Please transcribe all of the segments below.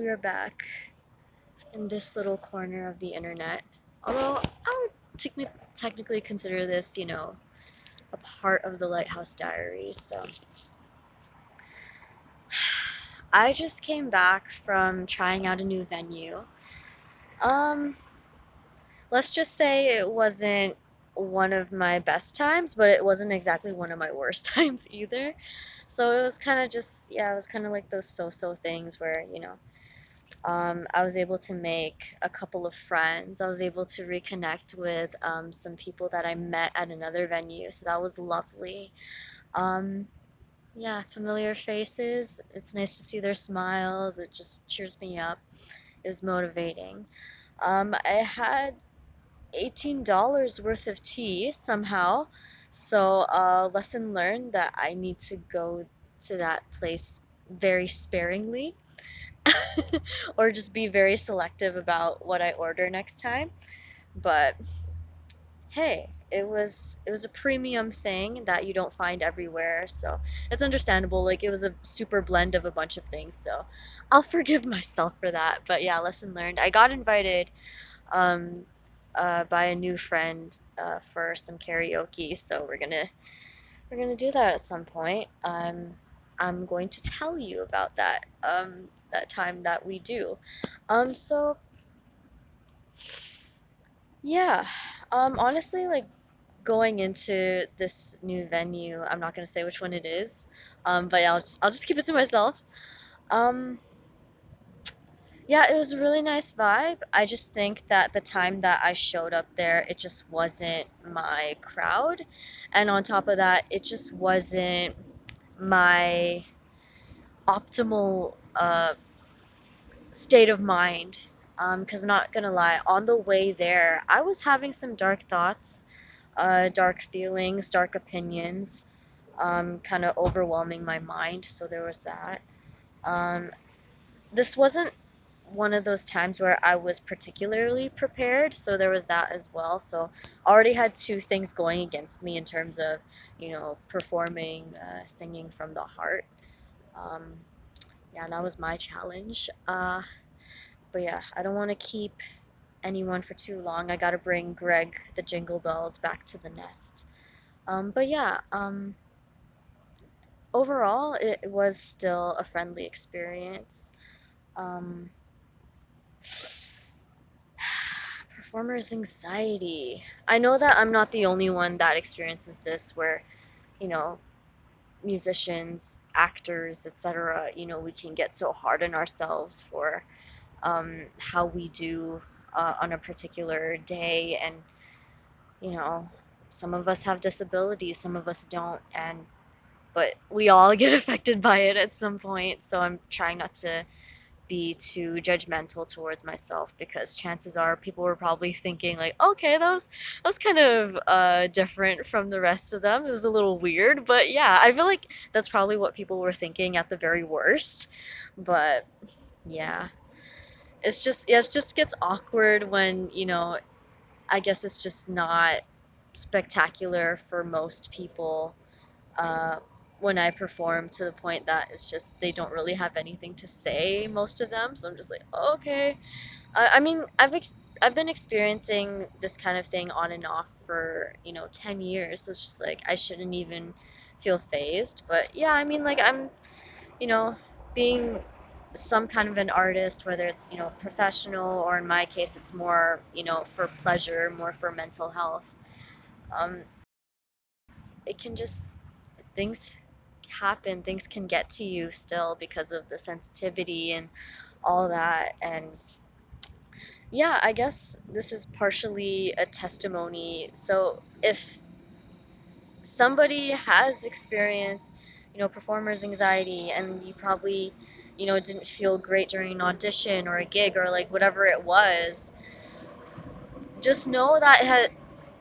We are back in this little corner of the internet. Although I would technically consider this, a part of the Lighthouse Diaries. So I just came back from trying out a new venue. Um, let's just say it wasn't one of my best times, but it wasn't exactly one of my worst times either. So it was kind of just, yeah, it was kind of like those so-so things where, I was able to make a couple of friends. I was able to reconnect with some people that I met at another venue, so that was lovely. Um, yeah, familiar faces. It's nice to see their smiles. It just cheers me up. It was motivating. I had $18 worth of tea somehow, so lesson learned that I need to go to that place very sparingly or just be very selective about what I order next time. But hey, it was a premium thing that you don't find everywhere, so it's understandable. Like it was a super blend of a bunch of things, so I'll forgive myself for that. But yeah, lesson learned. I got invited um, by a new friend for some karaoke, so we're gonna do that at some point. I'm going to tell you about that that time that we do. So yeah, honestly, like going into this new venue, I'm not gonna say which one it is, but yeah, I'll just keep it to myself. Um, yeah, it was a really nice vibe. I just think that the time that I showed up there, it just wasn't my crowd, and on top of that, it just wasn't my optimal state of mind. Because I'm not gonna lie, on the way there, I was having some dark thoughts, dark feelings, dark opinions, kind of overwhelming my mind. So there was that. Um, this wasn't one of those times where I was particularly prepared, so there was that as well. So I already had two things going against me in terms of, performing, singing from the heart. Um, yeah, that was my challenge. But yeah, I don't want to keep anyone for too long. I gotta bring Greg the Jingle Bells back to the nest. But yeah, overall, it was still a friendly experience. Um, performer's anxiety. I know that I'm not the only one that experiences this where, you know, musicians, actors, etc., we can get so hard on ourselves for how we do on a particular day. And, you know, some of us have disabilities, some of us don't. And but we all get affected by it at some point. So I'm trying not to be too judgmental towards myself because chances are people were probably thinking like, okay, that was kind of different from the rest of them. It was a little weird, but yeah, I feel like that's probably what people were thinking at the very worst. But yeah, it just gets awkward when I guess it's just not spectacular for most people uh, when I perform to the point that it's just they don't really have anything to say, most of them. So I'm just like, oh, okay. I mean, I've been experiencing this kind of thing on and off for 10 years. So it's just like I shouldn't even feel phased. But yeah, I mean, like I'm you know being some kind of an artist, whether it's professional or in my case, it's more for pleasure, more for mental health. Um, it can just things happen, things can get to you still because of the sensitivity and all that. And yeah, I guess this is partially a testimony. So if somebody has experienced, performer's anxiety, and you probably, didn't feel great during an audition or a gig or like whatever it was, just know that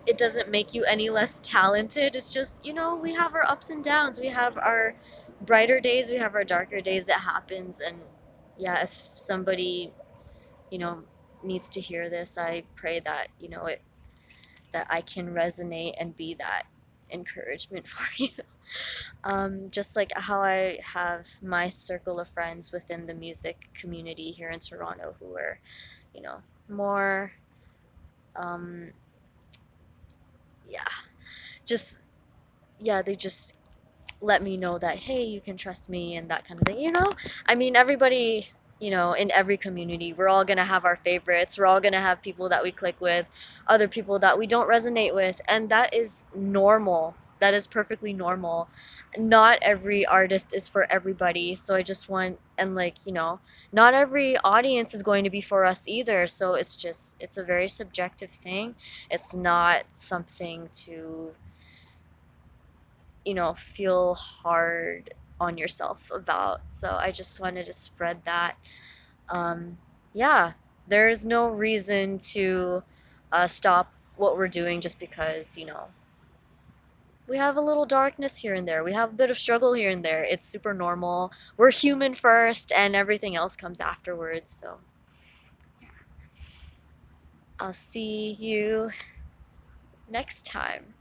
it doesn't make you any less talented. It's just, we have our ups and downs. We have our brighter days, we have our darker days. It happens. And yeah, if somebody, you know, needs to hear this, I pray that, that I can resonate and be that encouragement for you. Just like how I have my circle of friends within the music community here in Toronto who are, you know, more, um, yeah, just, yeah, they just let me know that, hey, you can trust me and that kind of thing, you know? I mean, everybody, in every community, we're all gonna have our favorites. We're all gonna have people that we click with, other people that we don't resonate with, and that is normal. That is perfectly normal. Not every artist is for everybody, so I just want, and like, not every audience is going to be for us either, so it's a very subjective thing. It's not something to feel hard on yourself about. So I just wanted to spread that. Um, yeah, there's no reason to stop what we're doing just because, we have a little darkness here and there. We have a bit of struggle here and there. It's super normal. We're human first, and everything else comes afterwards. So I'll see you next time.